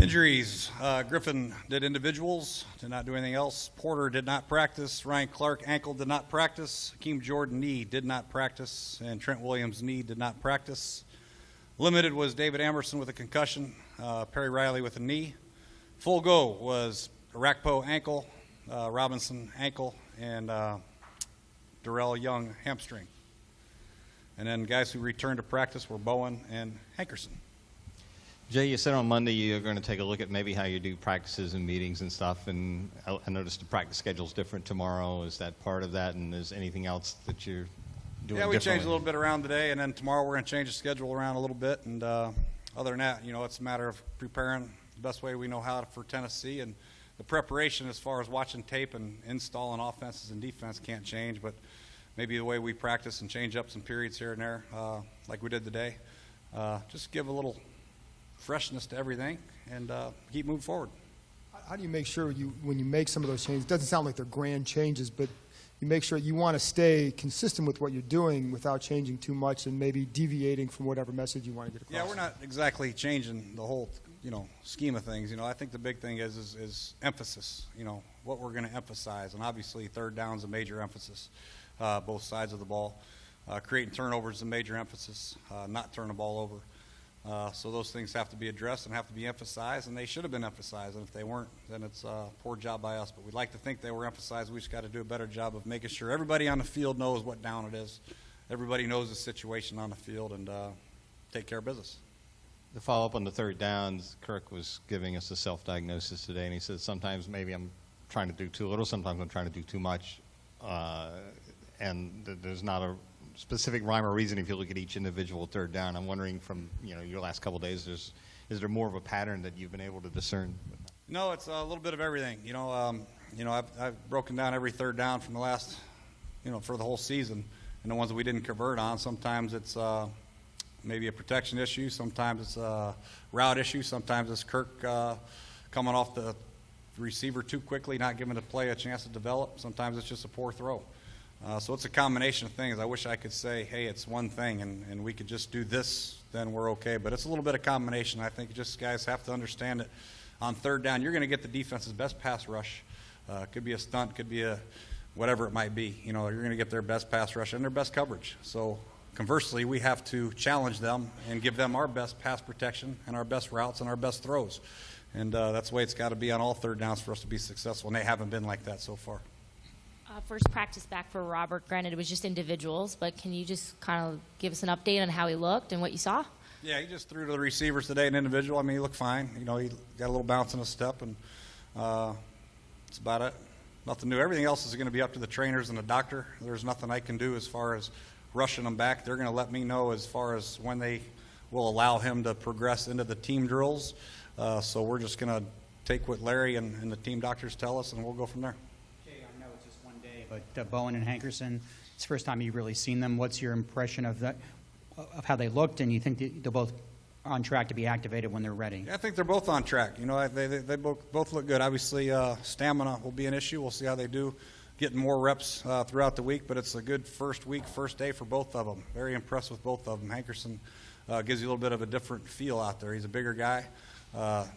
Injuries. Griffin did individuals, did not do anything else. Porter did not practice. Ryan Clark, ankle, did not practice. Hakeem Jordan, knee, did not practice. And Trent Williams, knee, did not practice. Limited was David Amerson with a concussion. Perry Riley with a knee. Full go was Arakpo, ankle, Robinson, ankle, and Darrell Young, hamstring. And then guys who returned to practice were Bowen and Hankerson. Jay, you said on Monday you're going to take a look at maybe how you do practices and meetings and stuff, and I noticed the practice schedule's different tomorrow. Is that part of that, and is anything else that you're doing Yeah, we differently? changed a little bit around today, and then tomorrow we're going to change the schedule around a little bit, and other than that, it's a matter of preparing the best way we know how for Tennessee, and the preparation as far as watching tape and installing offenses and defense can't change, but maybe the way we practice and change up some periods here and there, like we did today, just give a little freshness to everything and keep moving forward. How do you make sure when you make some of those changes, it doesn't sound like they're grand changes, but you make sure you want to stay consistent with what you're doing without changing too much and maybe deviating from whatever message you want to get across? Yeah, we're not exactly changing the whole scheme of things. I think the big thing is emphasis, what we're going to emphasize, and obviously third down is a major emphasis, both sides of the ball. Creating turnovers is a major emphasis, not turn the ball over. So those things have to be addressed and have to be emphasized, and they should have been emphasized. And if they weren't, then it's a poor job by us. But we'd like to think they were emphasized. We just got to do a better job of making sure everybody on the field knows what down it is. Everybody knows the situation on the field, and take care of business. To follow up on the third downs, Kirk was giving us a self-diagnosis today, and he said sometimes maybe I'm trying to do too little, sometimes I'm trying to do too much, and there's not a specific rhyme or reason if you look at each individual third down. I'm wondering from your last couple of days, is there more of a pattern that you've been able to discern? No, it's a little bit of everything. I've broken down every third down from the last, for the whole season, and the ones that we didn't convert on. Sometimes it's maybe a protection issue. Sometimes it's a route issue. Sometimes it's Kirk coming off the receiver too quickly, not giving the play a chance to develop. Sometimes it's just a poor throw. So it's a combination of things. I wish I could say, hey, it's one thing and we could just do this, then we're okay. But it's a little bit of combination. I think just guys have to understand that on third down, you're going to get the defense's best pass rush. Could be a stunt, could be a whatever it might be. You're going to get their best pass rush and their best coverage. So conversely, we have to challenge them and give them our best pass protection and our best routes and our best throws. And that's the way it's got to be on all third downs for us to be successful, and they haven't been like that so far. First practice back for Robert. Granted, it was just individuals, but can you just kind of give us an update on how he looked and what you saw? Yeah, he just threw to the receivers today, an individual. I mean, he looked fine. He got a little bounce in his step, and that's about it. Nothing new. Everything else is going to be up to the trainers and the doctor. There's nothing I can do as far as rushing them back. They're going to let me know as far as when they will allow him to progress into the team drills. So we're just going to take what Larry and the team doctors tell us, and we'll go from there. But Bowen and Hankerson, it's the first time you've really seen them. What's your impression of that, of how they looked, and you think they're both on track to be activated when they're ready? Yeah, I think they're both on track. They both look good. Obviously, stamina will be an issue. We'll see how they do getting more reps throughout the week, but it's a good first week, first day for both of them. Very impressed with both of them. Hankerson gives you a little bit of a different feel out there. He's a bigger guy.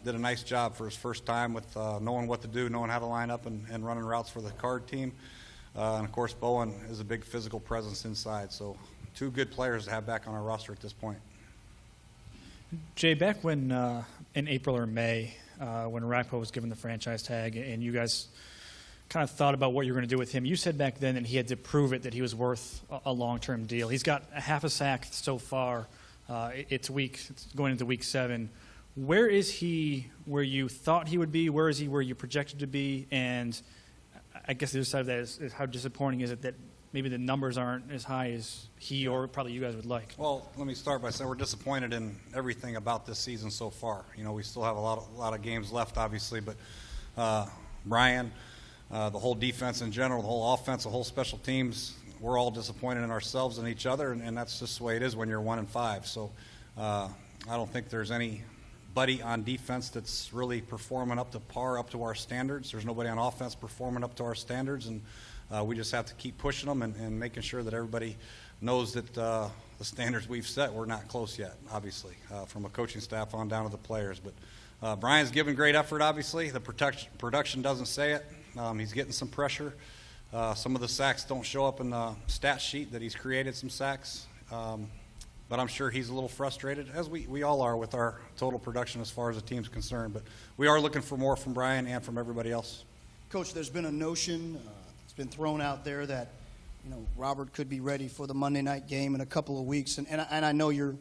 Did a nice job for his first time with knowing what to do, knowing how to line up and running routes for the card team. And, of course, Bowen is a big physical presence inside. So two good players to have back on our roster at this point. Jay, back when in April or May, when Arakpo was given the franchise tag and you guys kind of thought about what you were going to do with him, you said back then that he had to prove it, that he was worth a long-term deal. He's got a half a sack so far. It's going into week 7. Where is he where you thought he would be? Where is he where you projected to be? And I guess the other side of that is how disappointing is it that maybe the numbers aren't as high as he or probably you guys would like? Well, let me start by saying we're disappointed in everything about this season so far. We still have a lot of games left, obviously, but Brian, the whole defense in general, the whole offense, the whole special teams, we're all disappointed in ourselves and each other, and that's just the way it is when you're 1-5. So I don't think there's anybody on defense that's really performing up to par, up to our standards. There's nobody on offense performing up to our standards, and we just have to keep pushing them and making sure that everybody knows that the standards we've set, we're not close yet, obviously, from a coaching staff on down to the players. But Brian's giving great effort, obviously. The production doesn't say it. He's getting some pressure. Some of the sacks don't show up in the stat sheet that he's created some sacks. But I'm sure he's a little frustrated, as we all are with our total production as far as the team's concerned. But we are looking for more from Brian and from everybody else. Coach, there's been a notion, it's been thrown out there that, you know, Robert could be ready for the Monday night game in a couple of weeks. And I know you're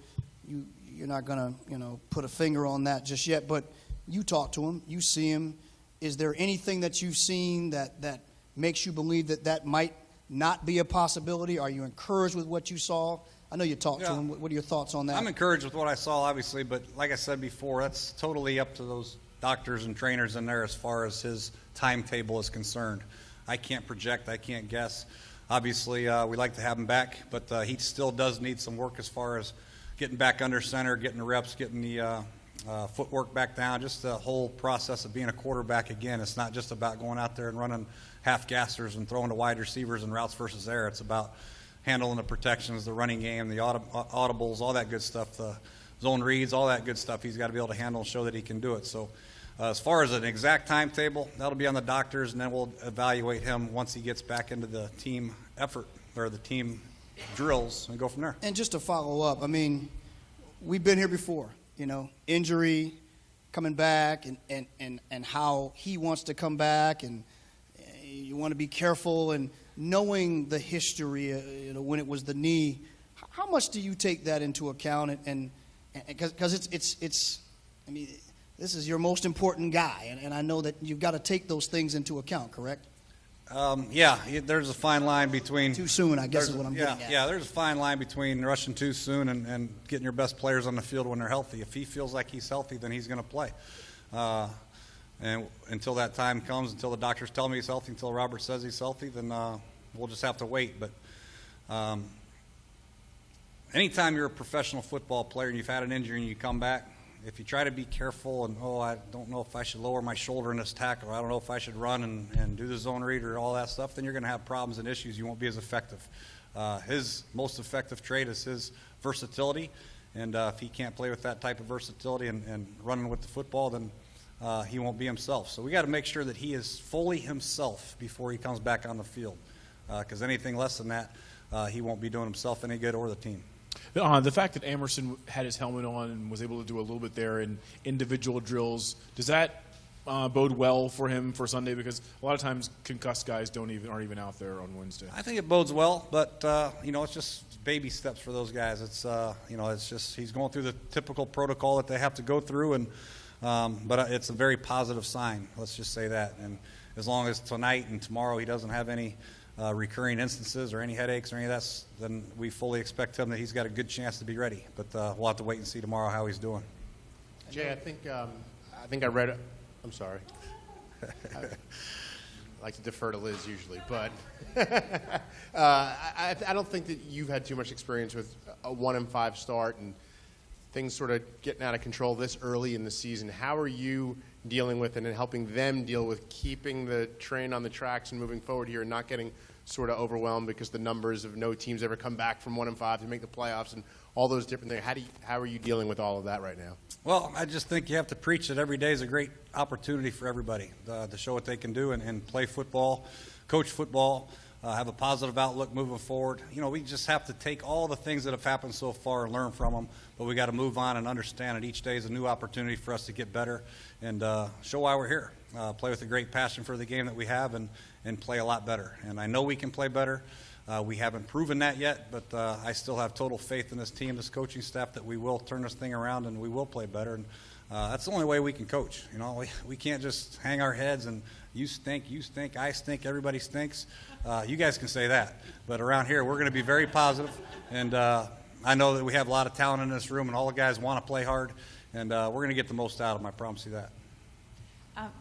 not going to, you know, put a finger on that just yet, but you talk to him, you see him. Is there anything that you've seen that makes you believe that might not be a possibility? Are you encouraged with what you saw? I know you talked to him. What are your thoughts on that? I'm encouraged with what I saw, obviously, but like I said before, that's totally up to those doctors and trainers in there as far as his timetable is concerned. I can't project. I can't guess. Obviously, we like to have him back, but he still does need some work as far as getting back under center, getting the reps, getting the footwork back down, just the whole process of being a quarterback again. It's not just about going out there and running half-gassers and throwing to wide receivers and routes versus air. It's about handling the protections, the running game, the audibles, all that good stuff, the zone reads, all that good stuff. He's got to be able to handle and show that he can do it. So as far as an exact timetable, that'll be on the doctors, and then we'll evaluate him once he gets back into the team effort or the team drills and go from there. And just to follow up, I mean, we've been here before, you know, injury, coming back, and how he wants to come back, and you want to be careful, and knowing the history, you know, when it was the knee, how much do you take that into account? And because it's, I mean, this is your most important guy, and I know that you've got to take those things into account, correct? Yeah, there's a fine line between too soon, I guess, is what I'm getting at. Yeah, there's a fine line between rushing too soon and getting your best players on the field when they're healthy. If he feels like he's healthy, then he's going to play. And until that time comes, until the doctors tell me he's healthy, until Robert says he's healthy, then we'll just have to wait. But anytime you're a professional football player and you've had an injury and you come back, if you try to be careful and, I don't know if I should lower my shoulder in this tackle, or I don't know if I should run and do the zone read or all that stuff, then you're going to have problems and issues. You won't be as effective. His most effective trait is his versatility, and if he can't play with that type of versatility and running with the football, then he won't be himself. So we got to make sure that he is fully himself before he comes back on the field, because anything less than that, he won't be doing himself any good or the team. The fact that Amerson had his helmet on and was able to do a little bit there in individual drills, does that bode well for him for Sunday? Because a lot of times concussed guys aren't even out there on Wednesday. I think it bodes well, but it's just baby steps for those guys. It's it's just he's going through the typical protocol that they have to go through, and but it's a very positive sign. Let's just say that. And as long as tonight and tomorrow he doesn't have any recurring instances or any headaches or any of that, then we fully expect him that he's got a good chance to be ready. But we'll have to wait and see tomorrow how he's doing. Jay, I think I read. I'm sorry. I like to defer to Liz usually, but I don't think that you've had too much experience with a 1-5 start and things sort of getting out of control this early in the season. How are you dealing with it and helping them deal with keeping the train on the tracks and moving forward here and not getting sort of overwhelmed because the numbers of no teams ever come back from 1-5 to make the playoffs and all those different things? How are you dealing with all of that right now? Well, I just think you have to preach that every day is a great opportunity for everybody to show what they can do and play football, coach football, have a positive outlook moving forward. We just have to take all the things that have happened so far and learn from them, but we got to move on and understand that each day is a new opportunity for us to get better and show why we're here. Play with a great passion for the game that we have and play a lot better. And I know we can play better. We haven't proven that yet, but I still have total faith in this team, this coaching staff, that we will turn this thing around and we will play better. And that's the only way we can coach. We can't just hang our heads and you stink, I stink, everybody stinks. You guys can say that. But around here, we're going to be very positive. And I know that we have a lot of talent in this room, and all the guys want to play hard. And we're going to get the most out of them, I promise you that.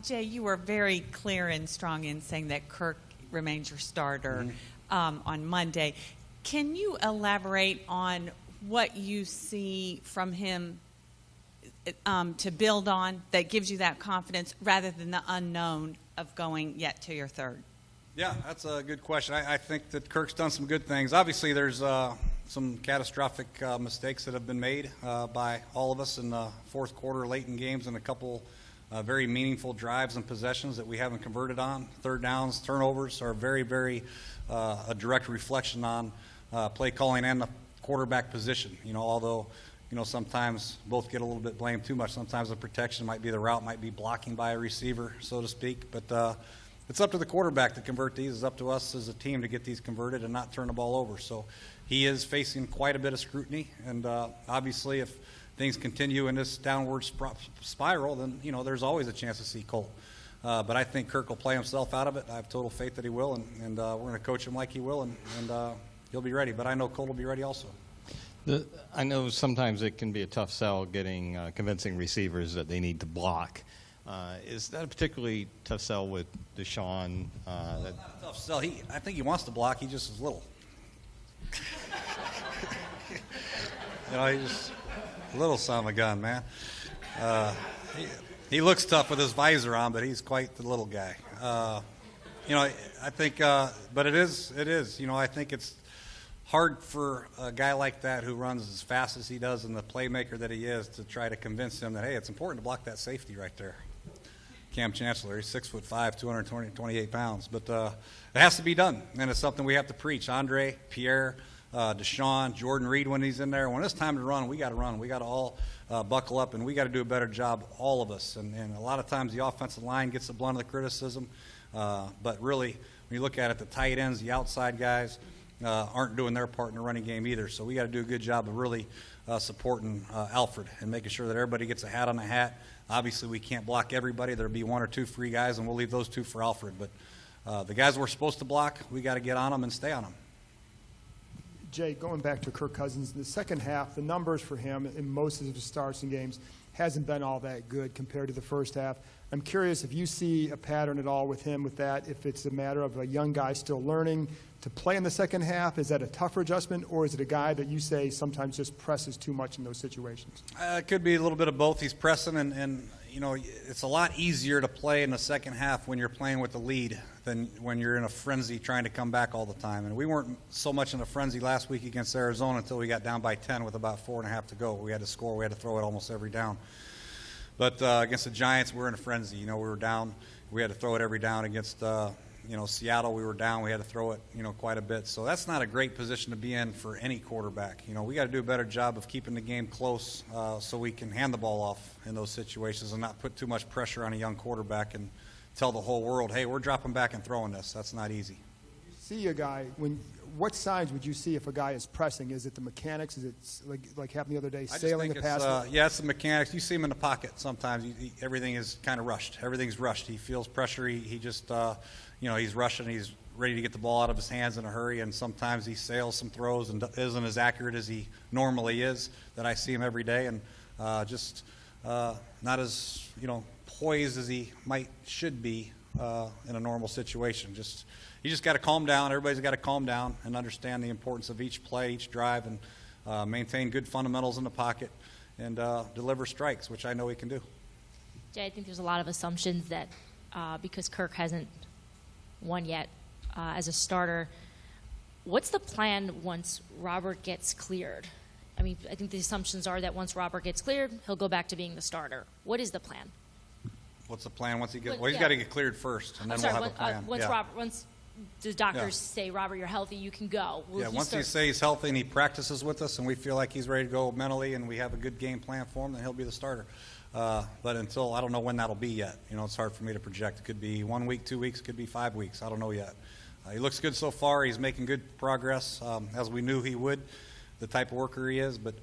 Jay, you were very clear and strong in saying that Kirk remains your starter on Monday. Can you elaborate on what you see from him to build on that gives you that confidence rather than the unknown of going yet to your third? Yeah, that's a good question. I think that Kirk's done some good things. Obviously, there's some catastrophic mistakes that have been made by all of us in the fourth quarter, late in games, and a couple very meaningful drives and possessions that we haven't converted on. Third downs, turnovers are very, very a direct reflection on play calling and the quarterback position. Although sometimes both get a little bit blamed too much. Sometimes the protection might be the route, might be blocking by a receiver, so to speak. But it's up to the quarterback to convert these. It's up to us as a team to get these converted and not turn the ball over. So he is facing quite a bit of scrutiny, and obviously if things continue in this downward spiral, then there's always a chance to see Colt. But I think Kirk will play himself out of it. I have total faith that he will, and we're going to coach him like he will, and he'll be ready. But I know Colt will be ready also. I know sometimes it can be a tough sell getting convincing receivers that they need to block. Is that a particularly tough sell with Deshaun? Not a tough sell. I think he wants to block. He just is little. He's just a little son of a gun, man. He looks tough with his visor on, but he's quite the little guy. I think, but it is. I think it's hard for a guy like that who runs as fast as he does and the playmaker that he is to try to convince him that, hey, it's important to block that safety right there. Cam Chancellor, he's 6'5", 228 pounds. But it has to be done, and it's something we have to preach. Andre, Pierre, Deshaun, Jordan Reed when he's in there. When it's time to run, we got to run. We got to all buckle up, and we got to do a better job, all of us. And a lot of times the offensive line gets the blunt of the criticism. But really, when you look at it, the tight ends, the outside guys, aren't doing their part in the running game either. So we got to do a good job of really supporting Alfred and making sure that everybody gets a hat on the hat. Obviously, we can't block everybody. There'll be one or two free guys, and we'll leave those two for Alfred. But the guys we're supposed to block, we got to get on them and stay on them. Jay, going back to Kirk Cousins, in the second half, the numbers for him in most of his starts and games hasn't been all that good compared to the first half. I'm curious if you see a pattern at all with him with that, if it's a matter of a young guy still learning to play in the second half. Is that a tougher adjustment, or is it a guy that you say sometimes just presses too much in those situations? It could be a little bit of both. He's pressing, and it's a lot easier to play in the second half when you're playing with the lead than when you're in a frenzy trying to come back all the time. And we weren't so much in a frenzy last week against Arizona until we got down by 10 with about 4.5 to go. We had to score. We had to throw it almost every down. But against the Giants, we're in a frenzy. We were down. We had to throw it every down. Against Seattle, we were down. We had to throw it quite a bit. So that's not a great position to be in for any quarterback. We got to do a better job of keeping the game close so we can hand the ball off in those situations and not put too much pressure on a young quarterback and tell the whole world, hey, we're dropping back and throwing this. That's not easy. See a guy, what signs would you see if a guy is pressing? Is it the mechanics? Is it like happened the other day, sailing the pass? Yeah, it's the mechanics. You see him in the pocket sometimes. Everything is kind of rushed. Everything's rushed. He feels pressure. He just, he's rushing. He's ready to get the ball out of his hands in a hurry, and sometimes he sails some throws and isn't as accurate as he normally is. That I see him every day, and just not as poised as he should be in a normal situation. You just got to calm down. Everybody's got to calm down and understand the importance of each play, each drive, and maintain good fundamentals in the pocket and deliver strikes, which I know he can do. Jay, I think there's a lot of assumptions that because Kirk hasn't won yet as a starter, what's the plan once Robert gets cleared? I mean, I think the assumptions are that once Robert gets cleared, he'll go back to being the starter. What is the plan? What's the plan once he gets? Well, he's got to get cleared first, and then we'll have a plan. Once the doctors say, Robert, you're healthy, you can go. Once he says he's healthy and he practices with us, and we feel like he's ready to go mentally, and we have a good game plan for him, then he'll be the starter. But until I don't know when that'll be yet. It's hard for me to project. It could be 1 week, 2 weeks, it could be 5 weeks. I don't know yet. He looks good so far. He's making good progress, as we knew he would, the type of worker he is. But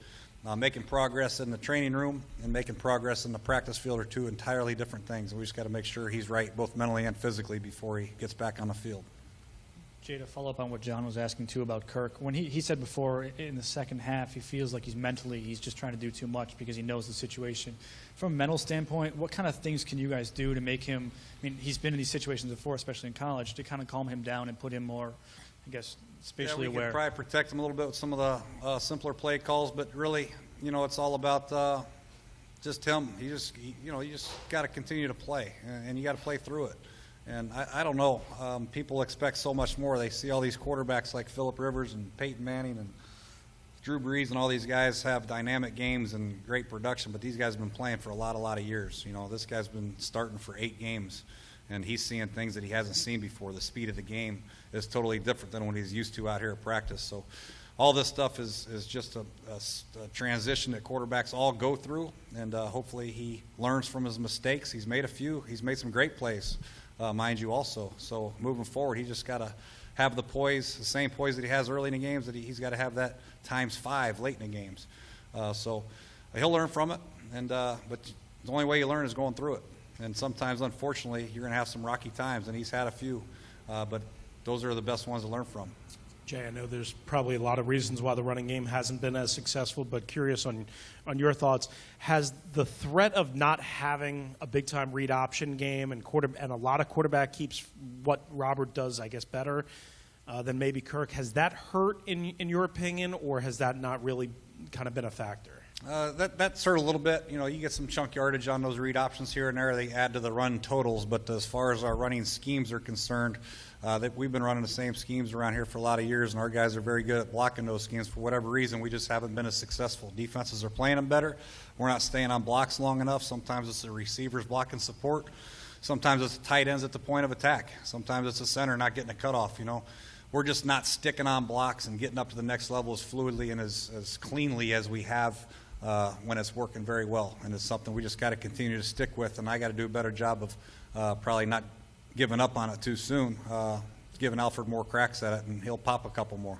making progress in the training room and making progress in the practice field are two entirely different things. And we just got to make sure he's right, both mentally and physically, before he gets back on the field. Jay, to follow up on what John was asking too about Kirk, when he said before in the second half he feels like he's just trying to do too much because he knows the situation. From a mental standpoint, what kind of things can you guys do to make him, he's been in these situations before, especially in college, to kind of calm him down and put him more, I guess, spatially aware? We can probably protect him a little bit with some of the simpler play calls, but really, it's all about just him. You just got to continue to play, and you got to play through it. And I don't know. People expect so much more. They see all these quarterbacks like Phillip Rivers and Peyton Manning and Drew Brees and all these guys have dynamic games and great production, but these guys have been playing for a lot of years. You know, this guy's been starting for 8 games, and he's seeing things that he hasn't seen before. The speed of the game is totally different than what he's used to out here at practice. So all this stuff is just a transition that quarterbacks all go through, and hopefully he learns from his mistakes. He's made a few. He's made some great plays, mind you, also. So moving forward, he just got to have the poise, the same poise that he has early in the games, that he's got to have that times 5 late in the games. So he'll learn from it, and but the only way you learn is going through it. And sometimes, unfortunately, you're going to have some rocky times, and he's had a few, but those are the best ones to learn from. Jay, I know there's probably a lot of reasons why the running game hasn't been as successful, but curious on your thoughts. Has the threat of not having a big-time read option game and a lot of quarterback keeps what Robert does, I guess, better than maybe Kirk, has that hurt in your opinion, or has that not really kind of been a factor? That's hurt a little bit. You know, you get some chunk yardage on those read options here and there. They add to the run totals, but as far as our running schemes are concerned, that we've been running the same schemes around here for a lot of years, and our guys are very good at blocking those schemes. For whatever reason, we just haven't been as successful. Defenses are playing them better. We're not staying on blocks long enough. Sometimes it's the receivers blocking support. Sometimes it's the tight ends at the point of attack. Sometimes it's the center not getting a cutoff. You know, we're just not sticking on blocks and getting up to the next level as fluidly and as cleanly as we have when it's working very well. And it's something we just got to continue to stick with, and I got to do a better job of probably not giving up on it too soon, giving Alfred more cracks at it, and he'll pop a couple more.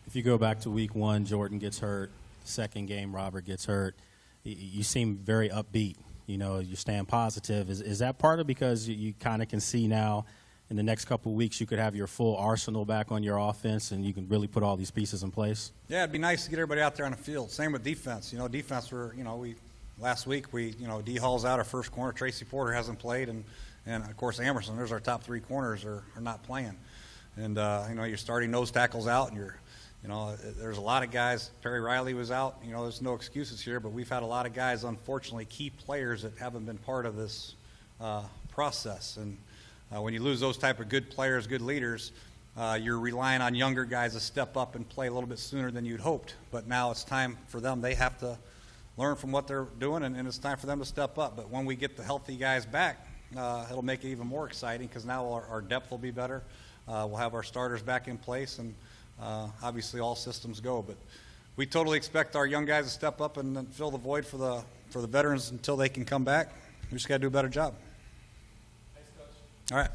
If you go back to week 1, Jordan gets hurt. Second game, Robert gets hurt. You seem very upbeat. You know, you're staying positive. Is that part of it because you kind of can see now in the next couple of weeks you could have your full arsenal back on your offense and you can really put all these pieces in place? Yeah, it'd be nice to get everybody out there on the field. Same with defense. You know, defense, last week D Hall's out, our first corner. Tracy Porter hasn't played, and of course Amerson. There's our top 3 corners are not playing, and you're starting nose tackles out, and there's a lot of guys. Perry Riley was out. You know, there's no excuses here, but we've had a lot of guys, unfortunately, key players that haven't been part of this process. And when you lose those type of good players, good leaders, you're relying on younger guys to step up and play a little bit sooner than you'd hoped. But now it's time for them. They have to learn from what they're doing, and it's time for them to step up. But when we get the healthy guys back, it'll make it even more exciting because now our depth will be better. We'll have our starters back in place, and obviously all systems go. But we totally expect our young guys to step up and then fill the void for the veterans until they can come back. We just got to do a better job. Thanks, Coach. All right.